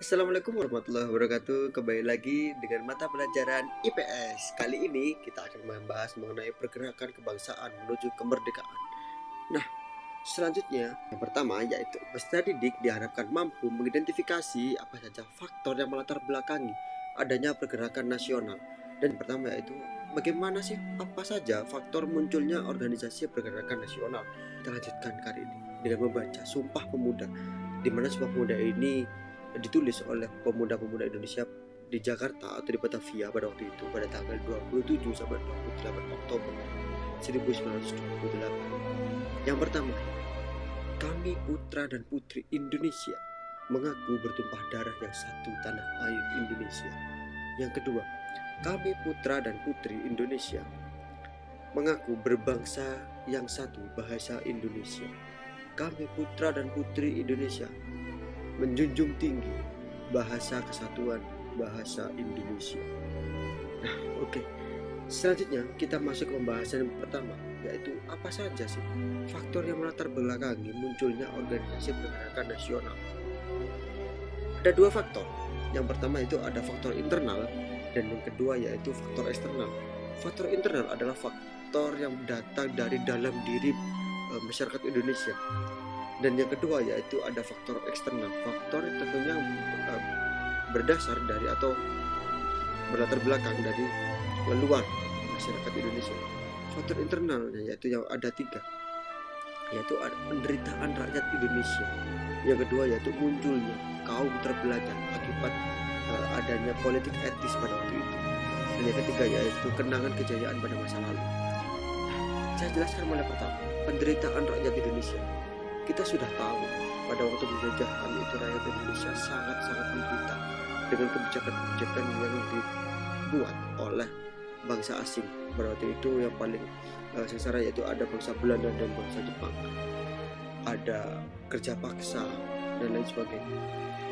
Assalamualaikum warahmatullahi wabarakatuh. Kembali lagi dengan mata pelajaran IPS. Kali ini kita akan membahas mengenai pergerakan kebangsaan menuju kemerdekaan. Nah, selanjutnya yang pertama yaitu peserta didik diharapkan mampu mengidentifikasi apa saja faktor yang melatar belakangi adanya pergerakan nasional. Dan yang pertama yaitu bagaimana sih apa saja faktor munculnya organisasi pergerakan nasional. Kita lanjutkan kali ini dengan membaca Sumpah Pemuda, di mana Sumpah Pemuda ini ditulis oleh pemuda-pemuda Indonesia di Jakarta atau di Batavia pada waktu itu pada tanggal 27 sampai 28 Oktober 1928. Yang pertama, kami putra dan putri Indonesia mengaku bertumpah darah yang satu tanah air Indonesia. Yang kedua, kami putra dan putri Indonesia mengaku berbangsa yang satu bahasa Indonesia. Kami putra dan putri Indonesia menjunjung tinggi bahasa kesatuan bahasa Indonesia. Nah, oke. Selanjutnya kita masuk ke pembahasan yang pertama, yaitu apa saja sih faktor yang melatar belakangi munculnya organisasi pergerakan nasional. Ada dua faktor. Yang pertama itu ada faktor internal dan yang kedua yaitu faktor eksternal. Faktor internal adalah faktor yang datang dari dalam diri masyarakat Indonesia. Dan yang kedua yaitu ada faktor eksternal. Faktor yang tentunya berdasar dari atau berlatar belakang dari luar masyarakat Indonesia. Faktor internalnya yaitu yang ada tiga, yaitu ada penderitaan rakyat Indonesia. Yang kedua yaitu munculnya kaum terpelajar akibat adanya politik etis pada waktu itu. Dan yang ketiga yaitu kenangan kejayaan pada masa lalu. Saya jelaskan mulai pertama, penderitaan rakyat Indonesia. Kita sudah tahu pada waktu penjajahan itu rakyat Indonesia sangat-sangat menderita dengan kebijakan-kebijakan yang dibuat oleh bangsa asing. Pada waktu itu yang paling sengsara yaitu ada bangsa Belanda dan bangsa Jepang, ada kerja paksa dan lain sebagainya.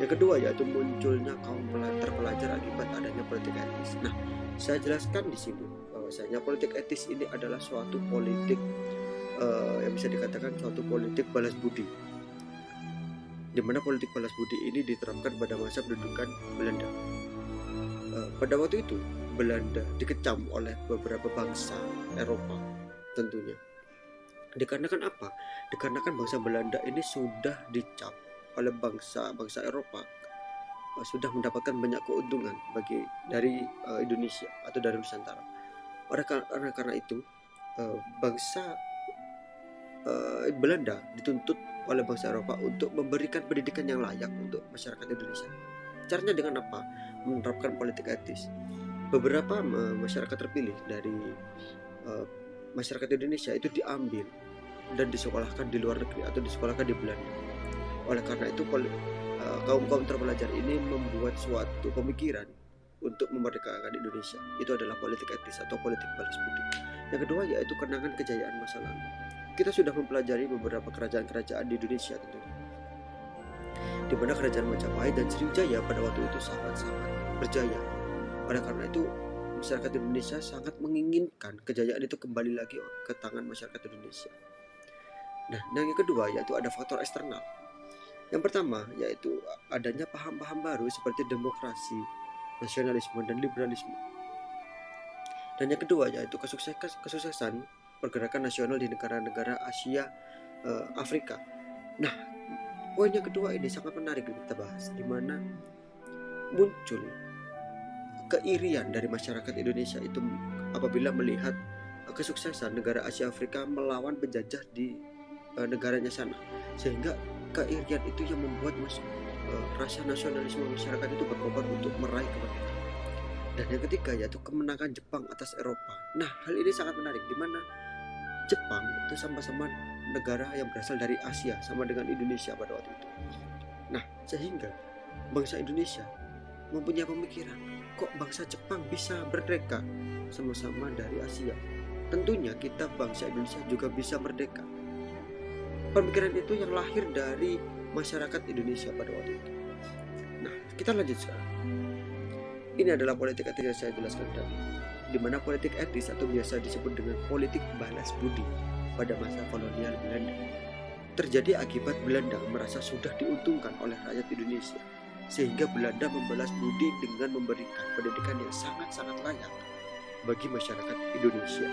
Yang kedua yaitu munculnya kaum terpelajar akibat adanya politik etis. Nah, saya jelaskan di sini bahwasanya politik etis ini adalah suatu politik yang bisa dikatakan suatu politik balas budi, di mana politik balas budi ini diterapkan pada masa pendudukan Belanda. Pada waktu itu Belanda dikecam oleh beberapa bangsa Eropa tentunya. Dikarenakan apa? Dikarenakan bangsa Belanda ini sudah dicap oleh bangsa Eropa sudah mendapatkan banyak keuntungan dari Indonesia atau dari Nusantara. Karena itu bangsa Belanda dituntut oleh bangsa Eropa untuk memberikan pendidikan yang layak untuk masyarakat Indonesia. Caranya dengan apa? Menerapkan politik etis. Beberapa masyarakat terpilih dari masyarakat Indonesia itu diambil dan disekolahkan di luar negeri atau disekolahkan di Belanda. Oleh karena itu kaum terpelajar ini membuat suatu pemikiran untuk memerdekakan Indonesia. Itu adalah politik etis atau politik balas budi. Yang kedua yaitu kenangan kejayaan masa lalu. Kita sudah mempelajari beberapa kerajaan-kerajaan di Indonesia tentunya, di mana kerajaan Majapahit dan Sriwijaya pada waktu itu sangat-sangat berjaya. Oleh karena itu masyarakat Indonesia sangat menginginkan kejayaan itu kembali lagi ke tangan masyarakat Indonesia. Nah, yang kedua yaitu ada faktor eksternal. Yang pertama yaitu adanya paham-paham baru seperti demokrasi, nasionalisme, dan liberalisme. Dan yang kedua yaitu kesuksesan pergerakan nasional di negara-negara Asia, Afrika. Nah, poin yang kedua ini sangat menarik kita bahas, di mana muncul keirian dari masyarakat Indonesia itu apabila melihat kesuksesan negara Asia Afrika melawan penjajah di negaranya sana, sehingga keirian itu yang membuat rasa nasionalisme masyarakat itu berkobar untuk meraih kemerdekaan. Dan yang ketiga yaitu kemenangan Jepang atas Eropa. Nah, hal ini sangat menarik, di mana Jepang itu sama-sama negara yang berasal dari Asia, sama dengan Indonesia pada waktu itu. Nah, sehingga bangsa Indonesia mempunyai pemikiran, kok bangsa Jepang bisa merdeka sama-sama dari Asia? Tentunya kita bangsa Indonesia juga bisa merdeka. Pemikiran itu yang lahir dari masyarakat Indonesia pada waktu itu. Nah, kita lanjut sekarang. Ini adalah politik etis yang saya jelaskan tadi, di mana politik etis atau biasa disebut dengan politik balas budi pada masa kolonial Belanda terjadi akibat Belanda merasa sudah diuntungkan oleh rakyat Indonesia. sehingga Belanda membalas budi dengan memberikan pendidikan yang sangat-sangat layak bagi masyarakat Indonesia.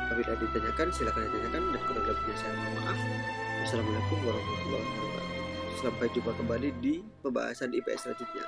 Apabila ditanyakan, silakan ditanyakan, dan kurang lebihnya saya mohon maaf. Wassalamualaikum warahmatullahi wabarakatuh. Sampai jumpa kembali di pembahasan IPS selanjutnya.